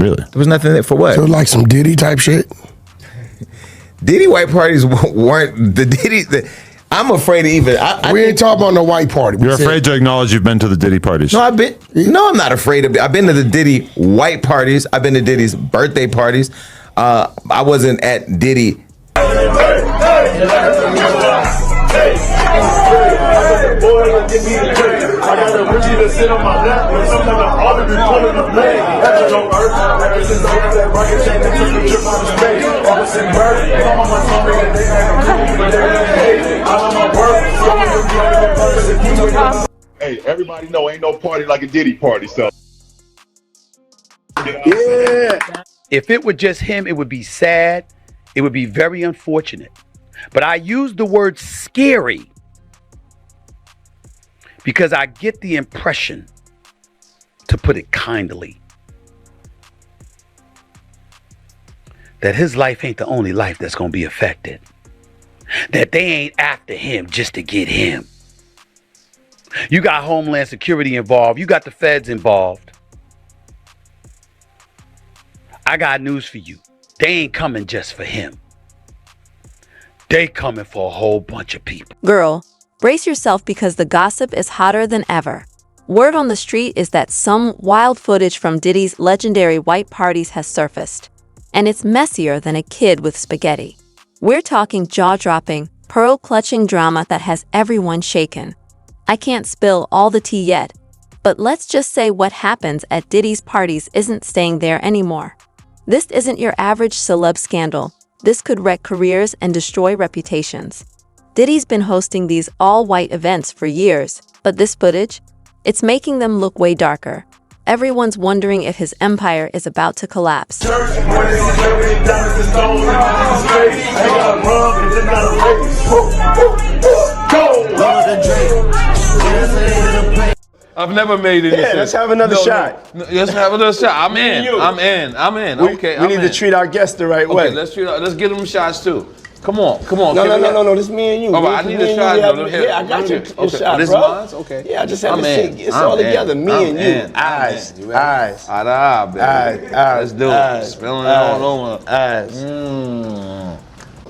Really? There was nothing there for what? So like some Diddy type shit? Diddy white parties weren't the Diddy. I'm afraid to even. We ain't talking about no white party. You're afraid to acknowledge you've been to the Diddy parties. No, I'm not afraid of it. I've been to the Diddy white parties. I've been to Diddy's birthday parties. I wasn't at Diddy. Hey, everybody know ain't no party like a Diddy party, so. Yeah. If it were just him, it would be sad. It would be very unfortunate. But I use the word scary because I get the impression, to put it kindly, that his life ain't the only life that's going to be affected. That they ain't after him just to get him. You got Homeland Security involved. You got the feds involved. I got news for you. They ain't coming just for him. They coming for a whole bunch of people. Girl, brace yourself because the gossip is hotter than ever. Word on the street is that some wild footage from Diddy's legendary white parties has surfaced. And it's messier than a kid with spaghetti. We're talking jaw-dropping, pearl-clutching drama that has everyone shaken. I can't spill all the tea yet, but let's just say what happens at Diddy's parties isn't staying there anymore. This isn't your average celeb scandal. This could wreck careers and destroy reputations. Diddy's been hosting these all-white events for years, but this footage, it's making them look way darker. Everyone's wondering if his empire is about to collapse. I've never made any sense. Let's have another shot. No, let's have another shot. I'm in. We need to treat our guests the right way. Let's give them shots too. Come on. No. This is me and you. All right, I need a shot. Yeah, I got you. Okay. Shot, This bro. mine? Okay. Yeah, I just have to see. It's all together. Me and you. Eyes. Let's do it. Spilling it all over. Eyes.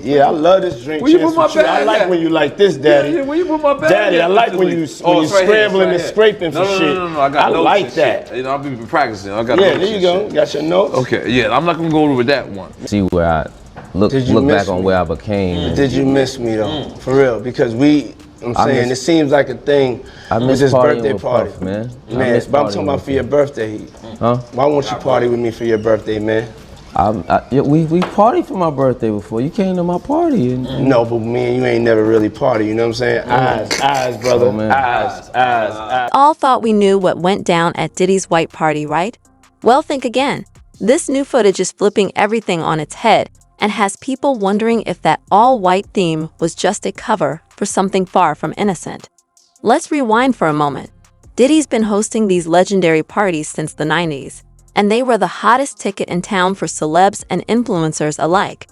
Yeah, I love this drink. Where you put my bag I like at? when you like this, Daddy. Yeah, where you put my bag Daddy, at? I like when you scrambling and scraping for shit. No. I got notes like and that. Shit. I'll be practicing. I got Yeah, notes there you and go. shit. Got your notes. Okay, yeah, I'm not gonna go over with that one. See where I look back on where I became. Did you miss me though? For real, because it seems like a thing. I with miss this partying birthday with party, Puff, man. Man, but I'm talking about for your birthday. Huh? Why won't you party with me for your birthday, man? We partied for my birthday before. You came to my party. No, but me and you ain't never really party. You know what I'm saying? Eyes, brother. Oh, man. Eyes. All thought we knew what went down at Diddy's white party, right? Well, think again. This new footage is flipping everything on its head and has people wondering if that all-white theme was just a cover for something far from innocent. Let's rewind for a moment. Diddy's been hosting these legendary parties since the 90s, and they were the hottest ticket in town for celebs and influencers alike.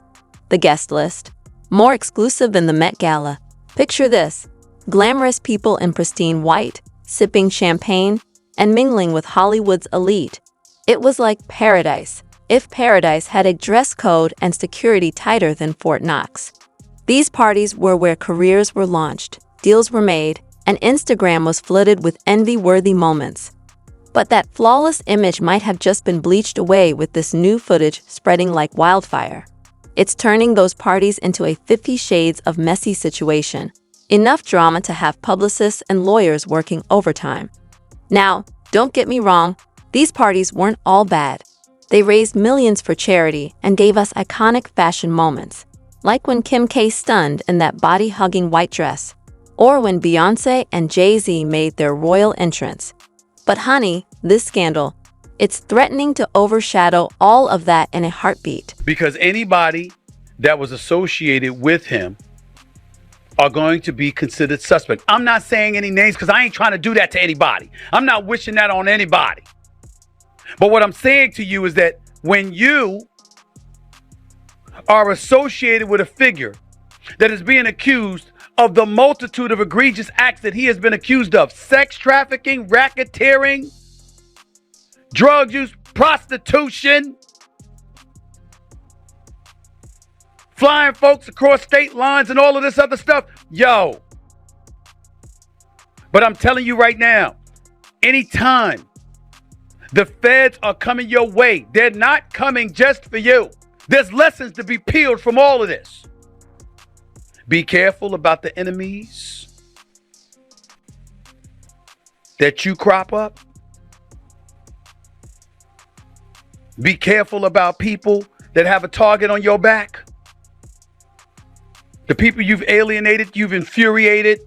The guest list, more exclusive than the Met Gala. Picture this, glamorous people in pristine white, sipping champagne, and mingling with Hollywood's elite. It was like paradise, if paradise had a dress code and security tighter than Fort Knox. These parties were where careers were launched, deals were made, and Instagram was flooded with envy-worthy moments. But that flawless image might have just been bleached away with this new footage spreading like wildfire. It's turning those parties into a 50 Shades of messy situation. Enough drama to have publicists and lawyers working overtime. Now, don't get me wrong, these parties weren't all bad. They raised millions for charity and gave us iconic fashion moments, like when Kim K stunned in that body-hugging white dress, or when Beyoncé and Jay-Z made their royal entrance. But honey, this scandal, it's threatening to overshadow all of that in a heartbeat. Because anybody that was associated with him are going to be considered suspect. I'm not saying any names because I ain't trying to do that to anybody. I'm not wishing that on anybody. But what I'm saying to you is that when you are associated with a figure that is being accused of the multitude of egregious acts that he has been accused of, sex trafficking, racketeering, drug use, prostitution, flying folks across state lines and all of this other stuff. Yo. But I'm telling you right now, anytime the feds are coming your way, they're not coming just for you. There's lessons to be peeled from all of this. Be careful about the enemies that you crop up. Be careful about people that have a target on your back. The people you've alienated, you've infuriated.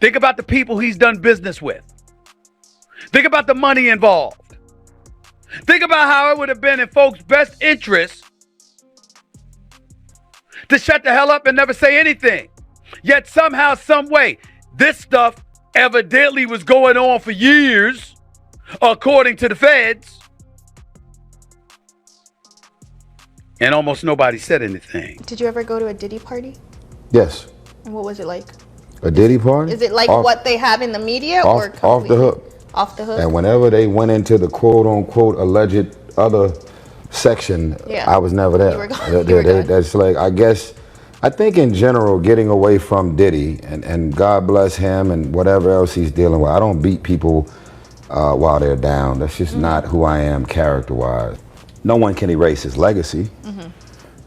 Think about the people he's done business with. Think about the money involved. Think about how it would have been in folks' best interest to shut the hell up and never say anything. Yet somehow, some way, this stuff evidently was going on for years, according to the feds. And almost nobody said anything. Did you ever go to a Diddy party? Yes. And what was it like? A Diddy party? Is it like what they have in the media or off the hook? Off the hook. And whenever they went into the quote unquote alleged other section, I was never there. You were gone. That's like, I think in general, getting away from Diddy, and God bless him and whatever else he's dealing with. I don't beat people while they're down. That's just not who I am character-wise. No one can erase his legacy.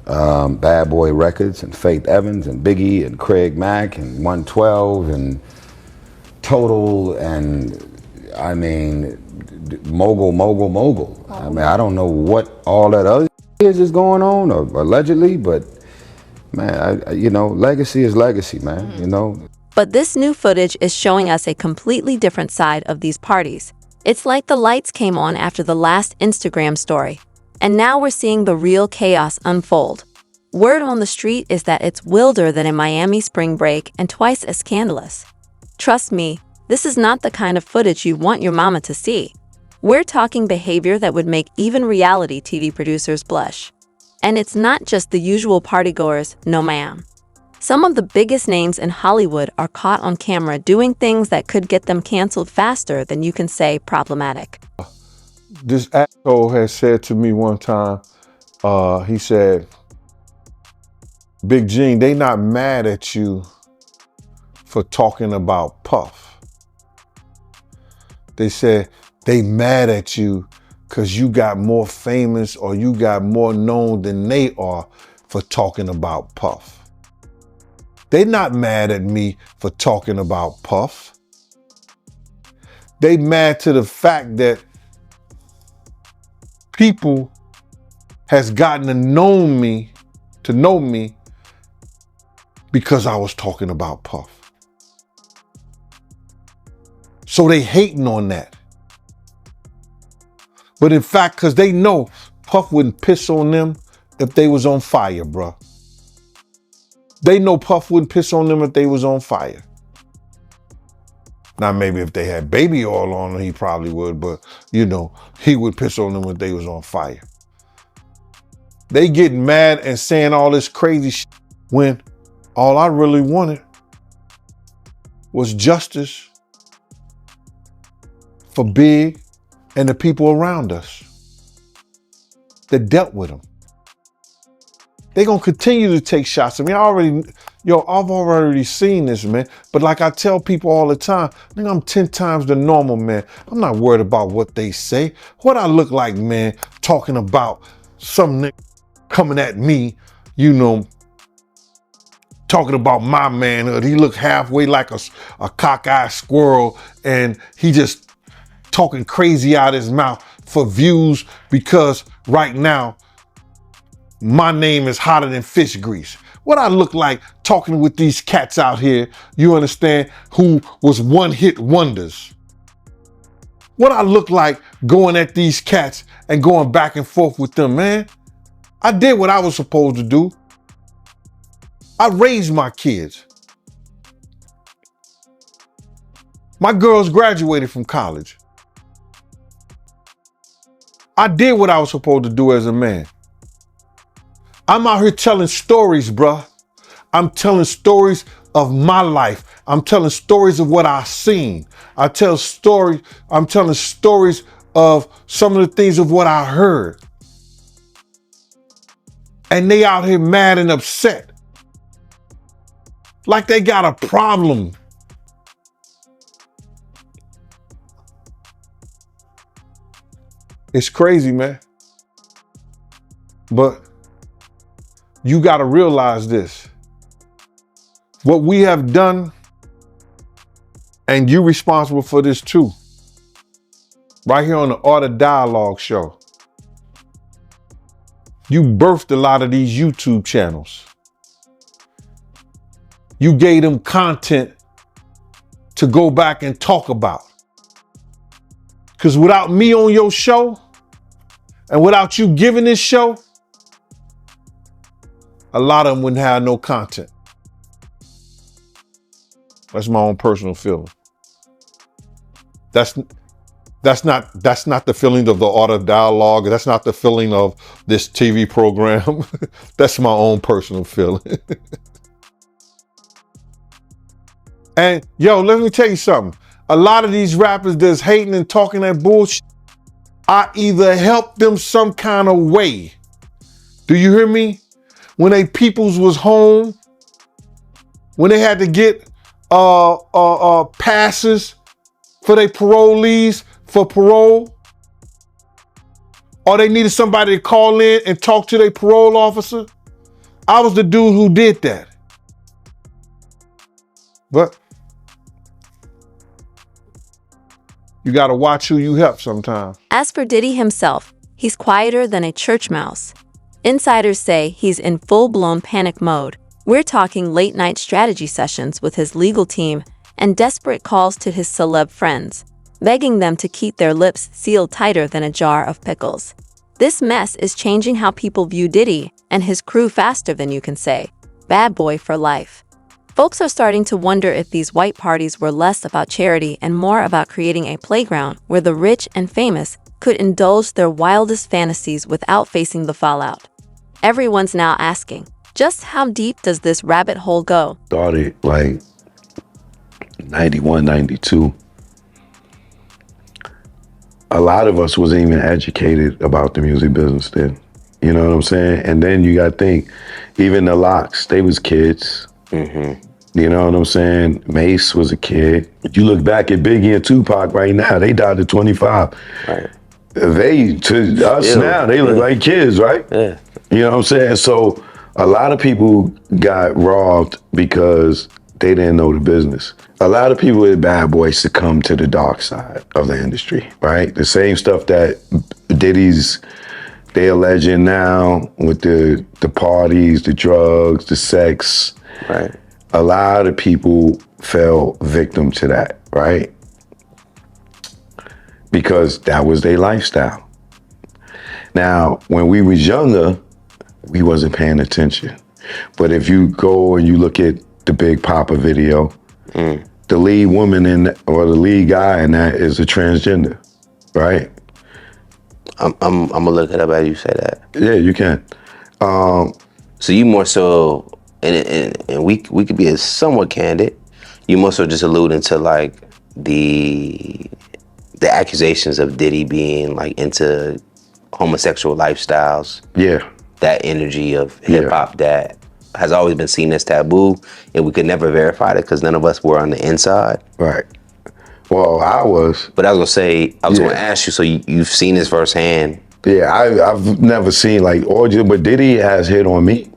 Bad Boy Records and Faith Evans and Biggie and Craig Mack and 112 and Total and I mean mogul. I mean, I don't know what all that other is going on or allegedly, but man, legacy is legacy, man, you know. But this new footage is showing us a completely different side of these parties. It's like the lights came on after the last Instagram story. And now we're seeing the real chaos unfold. Word on the street is that it's wilder than a Miami spring break and twice as scandalous. Trust me, this is not the kind of footage you want your mama to see. We're talking behavior that would make even reality TV producers blush. And it's not just the usual partygoers, no ma'am. Some of the biggest names in Hollywood are caught on camera doing things that could get them canceled faster than you can say problematic. This asshole has said to me one time, he said, Big Gene, they not mad at you for talking about Puff. They said they mad at you because you got more famous or you got more known than they are for talking about Puff. They not mad at me for talking about Puff. They mad to the fact that people has gotten to know me because I was talking about Puff. So they hating on that. But in fact, because they know Puff wouldn't piss on them if they was on fire, bruh. They know Puff wouldn't piss on them if they was on fire. Now, maybe if they had baby oil on them, he probably would, but he would piss on them if they was on fire. They get mad and saying all this crazy shit when all I really wanted was justice for Big and the people around us that dealt with him. They're gonna continue to take shots. I mean, I've already seen this, man. But like I tell people all the time, I'm 10 times the normal, man. I'm not worried about what they say. What I look like, man, talking about some nigga coming at me, talking about my manhood. He look halfway like a cockeyed squirrel, and he just talking crazy out his mouth for views because right now, my name is hotter than fish grease. What I look like talking with these cats out here, you understand, who was one-hit wonders. What I look like going at these cats and going back and forth with them, man. I did what I was supposed to do. I raised my kids. My girls graduated from college. I did what I was supposed to do as a man. I'm out here telling stories, bruh. I'm telling stories of my life. I'm telling stories of what I've seen. I'm telling stories of some of the things of what I heard. And they out here mad and upset. Like they got a problem. It's crazy, man. But you got to realize this. What we have done, and you responsible for this too, right here on the Art of Dialogue show. You birthed a lot of these YouTube channels. You gave them content to go back and talk about. Because without me on your show, and without you giving this show, a lot of them wouldn't have no content. That's my own personal feeling. That's not the feeling of the Art of Dialogue. That's not the feeling of this TV program. That's my own personal feeling. And yo, let me tell you something. A lot of these rappers that's hating and talking that bullshit, I either help them some kind of way. Do you hear me? When they peoples was home, when they had to get passes for their parolees for parole, or they needed somebody to call in and talk to their parole officer, I was the dude who did that. But you gotta watch who you help sometimes. As for Diddy himself, he's quieter than a church mouse. Insiders say he's in full-blown panic mode. We're talking late-night strategy sessions with his legal team and desperate calls to his celeb friends, begging them to keep their lips sealed tighter than a jar of pickles. This mess is changing how people view Diddy and his crew faster than you can say. Bad boy for life. Folks are starting to wonder if these white parties were less about charity and more about creating a playground where the rich and famous could indulge their wildest fantasies without facing the fallout. Everyone's now asking, just how deep does this rabbit hole go? Started like 91, 92. A lot of us wasn't even educated about the music business then. You know what I'm saying? And then you got to think, even the Locks, they was kids. Mm-hmm. You know what I'm saying? Mace was a kid. You look back at Biggie and Tupac right now, they died at 25. Right. They, to us now, they look like kids, right? Yeah. You know what I'm saying? So a lot of people got robbed because they didn't know the business. A lot of people with Bad Boy succumbed to the dark side of the industry, right? The same stuff that Diddy's, they alleging now with the parties, the drugs, the sex. Right. A lot of people fell victim to that, right? Because that was their lifestyle. Now, when we was younger, we wasn't paying attention. But if you go and you look at the Big Papa video, the lead woman or the lead guy in that is a transgender, right? I'm gonna look it up as you say that. Yeah, you can. So you more so, and we could be somewhat candid. You more so just alluding to like the accusations of Diddy being like into homosexual lifestyles. Yeah. That energy of hip hop that has always been seen as taboo, and we could never verify it because none of us were on the inside. Right. Well, I was. But I was gonna say, I was gonna ask you, so you've seen this firsthand. Yeah, I've never seen like orgy, but Diddy has hit on me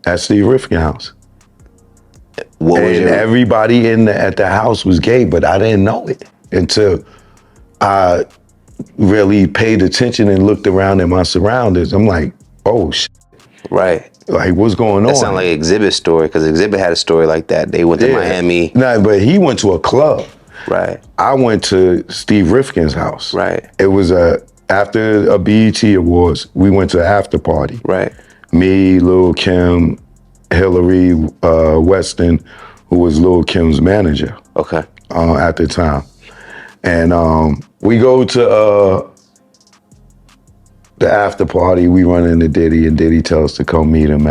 at Steve Rifkin's house. And everybody at the house was gay, but I didn't know it until I really paid attention and looked around at my surroundings. I'm like, oh shit. Right. Like, what's going on? That sounds like Exhibit's story, because Exhibit had a story like that. They went to Miami. No, but he went to a club. Right. I went to Steve Rifkin's house. Right. It was after a BET Awards, we went to an after party. Right. Me, Lil' Kim, Hillary Weston, who was Lil' Kim's manager. Okay. At the time. And we go to the after party, we run into Diddy, and Diddy tells us to come meet him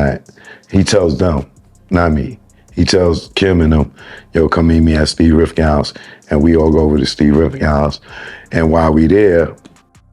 he tells them, not me. He tells Kim and them, yo, come meet me at Steve Rifkin's house. And we all go over to Steve Rifkin's house. And while we there,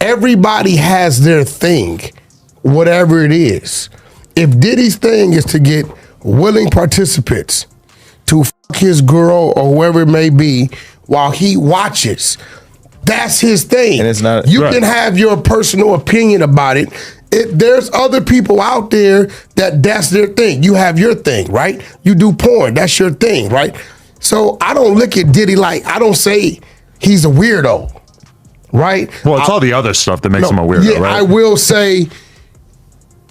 everybody has their thing, whatever it is. If Diddy's thing is to get willing participants to fuck his girl or whoever it may be while he watches, that's his thing. And it's not. You can have your personal opinion about it. There's other people out there that's their thing. You have your thing, right? You do porn, that's your thing, right? So I don't look at Diddy like, I don't say he's a weirdo, right? Well, it's all the other stuff that makes him a weirdo, yeah, right? I will say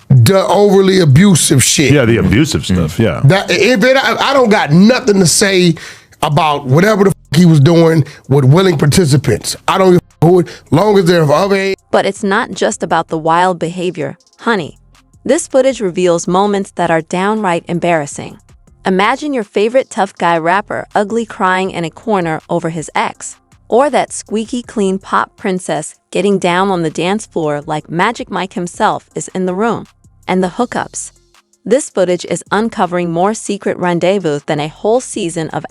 the overly abusive shit. Yeah, the abusive stuff, yeah. I don't got nothing to say about whatever the fuck he was doing with willing participants. I don't give a who, long as they're of other age. But it's not just about the wild behavior, honey. This footage reveals moments that are downright embarrassing. Imagine your favorite tough guy rapper ugly crying in a corner over his ex, or that squeaky clean pop princess getting down on the dance floor like Magic Mike himself is in the room. And the hookups. This footage is uncovering more secret rendezvous than a whole season of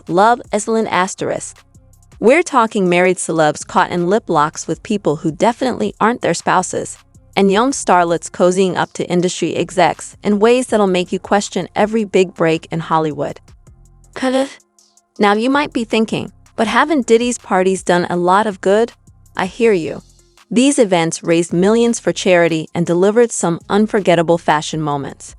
Love Island *. We're talking married celebs caught in lip locks with people who definitely aren't their spouses, and young starlets cozying up to industry execs in ways that'll make you question every big break in Hollywood. Now you might be thinking, but haven't Diddy's parties done a lot of good? I hear you. These events raised millions for charity and delivered some unforgettable fashion moments.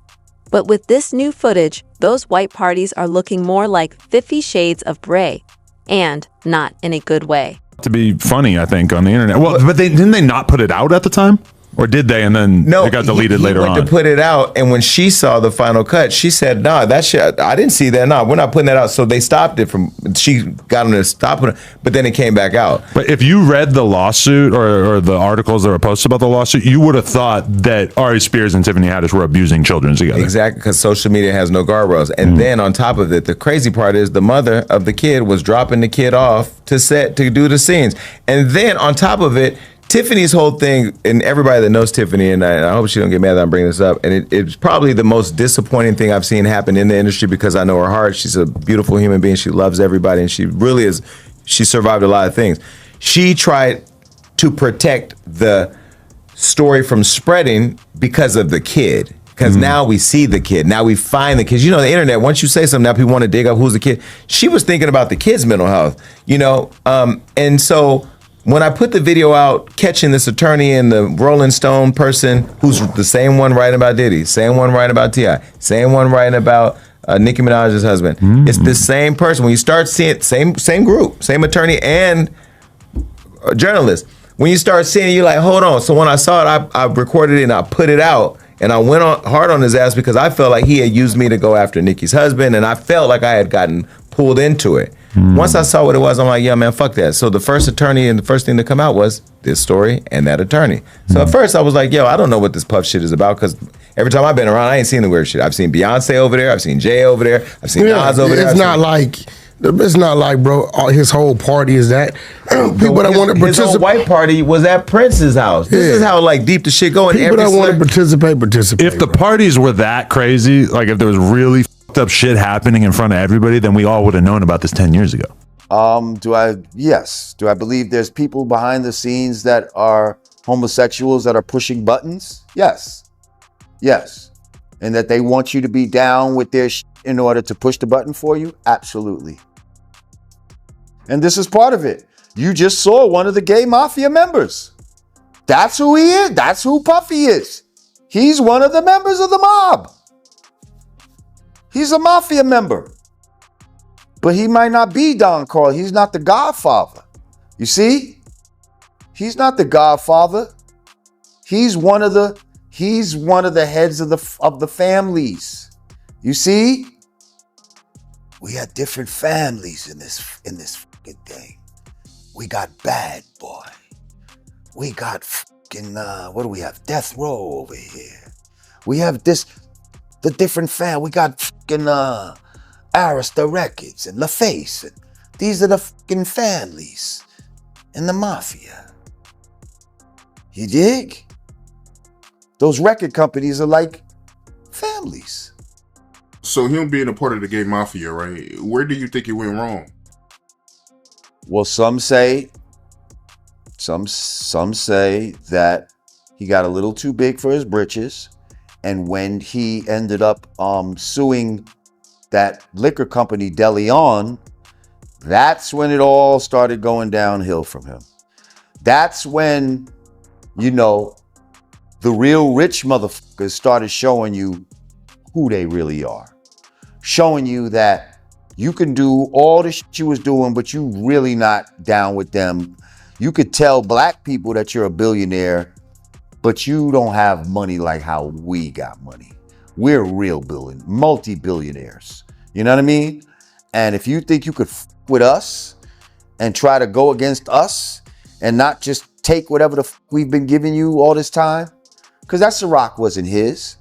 But with this new footage, those white parties are looking more like 50 Shades of Grey, and not in a good way. To be funny, I think, on the internet. Well, but didn't they not put it out at the time? Or did they? And then it got deleted later on. He went to put it out, and when she saw the final cut, she said, "Nah, that shit, I didn't see that. Nah, we're not putting that out." So they stopped it from. She got them to stop it, but then it came back out. But if you read the lawsuit or the articles that were posted about the lawsuit, you would have thought that Ari Spears and Tiffany Haddish were abusing children together. Exactly, because social media has no guardrails. And then on top of it, the crazy part is the mother of the kid was dropping the kid off to do the scenes, and then on top of it, Tiffany's whole thing, and everybody that knows Tiffany, and I hope she don't get mad that I'm bringing this up, and it's probably the most disappointing thing I've seen happen in the industry because I know her heart. She's a beautiful human being. She loves everybody, and she really is. She survived a lot of things. She tried to protect the story from spreading because of the kid. Because now we see the kid. Now we find the kids. You know, the internet, once you say something, now people want to dig up who's the kid. She was thinking about the kid's mental health, you know? And so when I put the video out, catching this attorney and the Rolling Stone person who's the same one writing about Diddy, same one writing about T.I., same one writing about Nicki Minaj's husband. It's the same person. When you start seeing it, same group, same attorney and journalist. When you start seeing it, you're like, hold on. So when I saw it, I recorded it and I put it out. And I went hard on his ass because I felt like he had used me to go after Nicki's husband, and I felt like I had gotten pulled into it. Once I saw what it was, I'm like, yeah, man, fuck that. So the first attorney and the first thing to come out was this story and that attorney. So at first I was like, yo, I don't know what this puff shit is about because every time I've been around, I ain't seen the weird shit. I've seen Beyonce over there. I've seen Jay over there. I've seen Nas over there. It's not like, bro, his whole party is that. People that want to participate. His whole white party was at Prince's house. This is how like deep the shit going. People that want to participate. If the parties were that crazy, like if there was really fucked up shit happening in front of everybody, then we all would have known about this 10 years ago. Yes. Do I believe there's people behind the scenes that are homosexuals that are pushing buttons? Yes. And that they want you to be down with their shit in order to push the button for you? Absolutely. And this is part of it. You just saw one of the gay mafia members. That's who he is. That's who Puffy is. He's one of the members of the mob. He's a mafia member. But he might not be Don Carl. He's not the godfather. You see? He's not the godfather. He's one of the heads of the families. You see? We had different families in this fucking thing. We got Bad Boy. We got fucking what do we have? Death Row over here. We have the different We got fucking Arista Records and LaFace. And these are the fucking families in the mafia. You dig? Those record companies are like families. So him being a part of the gay mafia, right? Where do you think it went wrong? Well, some say Some say that he got a little too big for his britches, and when he ended up suing that liquor company De Leon, that's when it all started going downhill from him. That's when, the real rich motherfuckers started showing you who they really are. Showing you that you can do all the shit you was doing, but you really not down with them. You could tell black people that you're a billionaire, but you don't have money like how we got money. We're real multi-billionaires. You know what I mean? And if you think you could with us and try to go against us and not just take whatever the we've been giving you all this time, because that Ciroc wasn't his.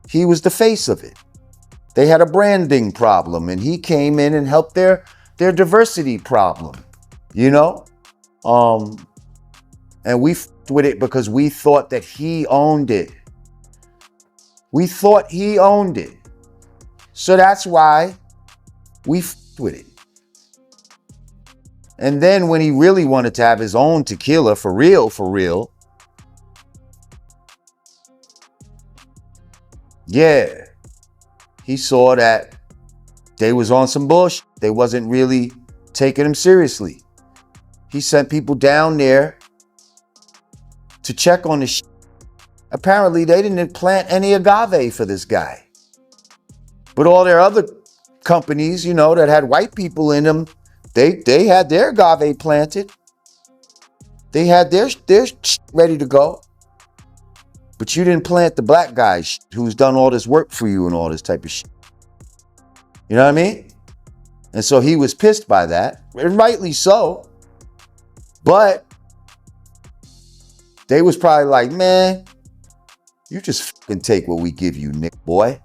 He was the face of it. They had a branding problem, and he came in and helped their diversity problem, and we with it because we thought that he owned it. We thought he owned it. So that's why we with it. And then when he really wanted to have his own tequila for real, yeah, he saw that they was on some bullshit. They wasn't really taking him seriously. He sent people down there to check on the shit. Apparently, they didn't plant any agave for this guy. But all their other companies, that had white people in them, they had their agave planted. They had their shit ready to go. But you didn't plant the black guy who's done all this work for you and all this type of shit. You know what I mean? And so he was pissed by that, and rightly so. But they was probably like, man, you just fucking take what we give you, Nick boy,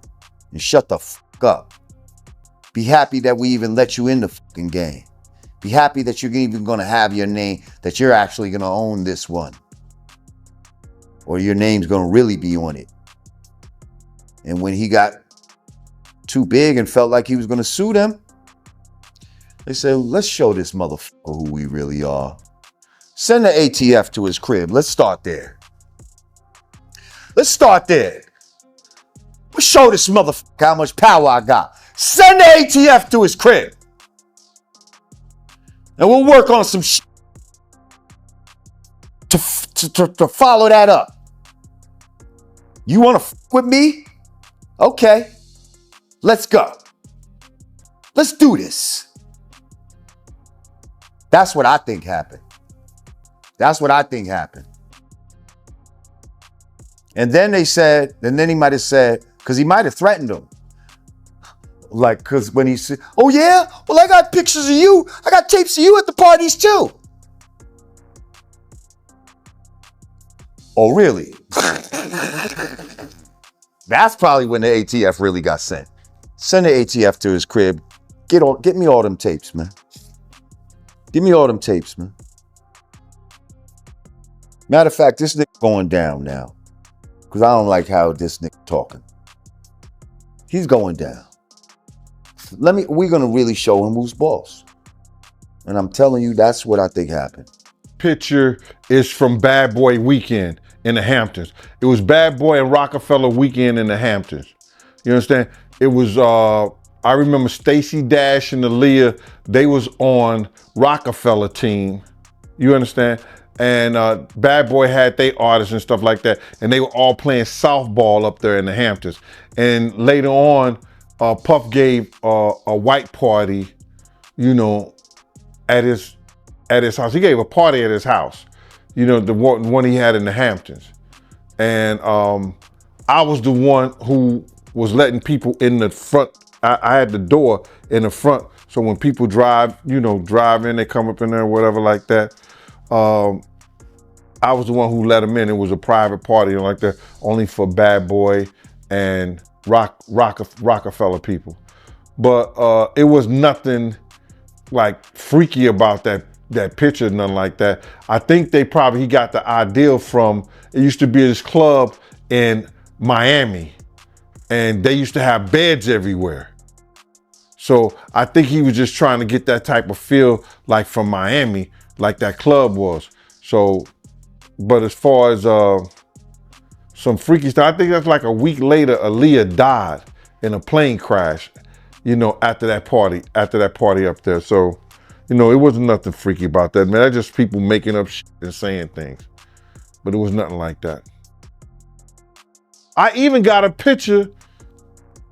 and shut the fuck up. Be happy that we even let you in the fucking game. Be happy that you're even gonna have your name, that you're actually gonna own this one. Or your name's gonna really be on it. And when he got too big and felt like he was gonna sue them, they said, let's show this motherfucker who we really are. Send the ATF to his crib. Let's start there. Let's show this motherfucker how much power I got. Send the ATF to his crib. And we'll work on some shit to follow that up. You want to fuck with me? Okay. Let's go. Let's do this. That's what I think happened. And then they said, and then he might have said, because he might have threatened them. Like, because when he said, oh yeah? Well, I got pictures of you. I got tapes of you at the parties too. Oh, really? That's probably when the ATF really got sent. Send the ATF to his crib. Get me all them tapes, man. Give me all them tapes, man. Matter of fact, this nigga going down now. Because I don't like how this nigga talking. He's going down. We're going to really show him who's boss. And I'm telling you, that's what I think happened. Picture is from Bad Boy Weekend in the Hamptons. It was Bad Boy and Rockefeller Weekend in the Hamptons. You understand? It was, I remember Stacey Dash and Aaliyah, they was on Rockefeller team. You understand? And Bad Boy had their artists and stuff like that. And they were all playing softball up there in the Hamptons. And later on, Puff gave a white party, at his house. He gave a party at his house, the one he had in the Hamptons. And I was the one who was letting people in the front. I had the door in the front. So when people drive in, they come up in there or whatever like that. I was the one who let them in. It was a private party like that, only for Bad Boy and Rockefeller people. But it was nothing like freaky about that picture, nothing like that. I think he got the idea from, it used to be this club in Miami, and they used to have beds everywhere. So I think he was just trying to get that type of feel like from Miami, like that club was. So, but as far as some freaky stuff, I think that's like a week later, Aaliyah died in a plane crash, after that party up there. So, it wasn't nothing freaky about that, man. That's just people making up shit and saying things. But it was nothing like that. I even got a picture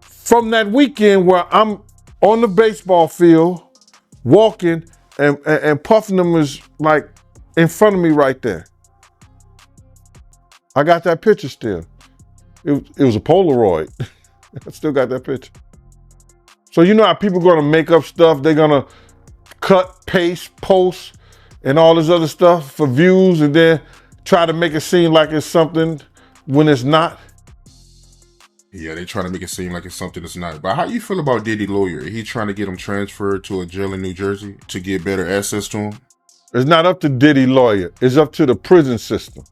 from that weekend where I'm on the baseball field, walking, and Puffin them was like in front of me right there. I got that picture still. It was a Polaroid. I still got that picture. So you know how people are gonna make up stuff, they're gonna cut, paste, post, and all this other stuff for views and then try to make it seem like it's something when it's not? Yeah, they trying to make it seem like it's something it's not. But how you feel about Diddy lawyer? He trying to get him transferred to a jail in New Jersey to get better access to him? It's not up to Diddy lawyer. It's up to the prison system.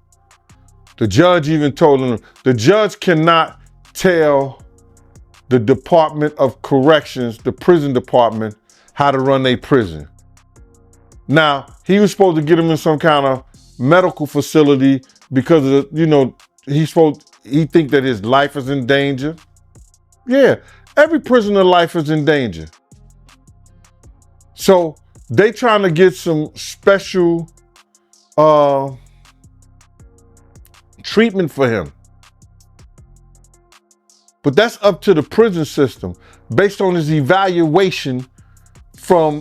The judge even told him, the judge cannot tell the Department of Corrections, the prison department, how to run their prison. Now, he was supposed to get him in some kind of medical facility because of, he think that his life is in danger. Yeah, every prisoner life is in danger. So they trying to get some special treatment for him. But that's up to the prison system based on his evaluation from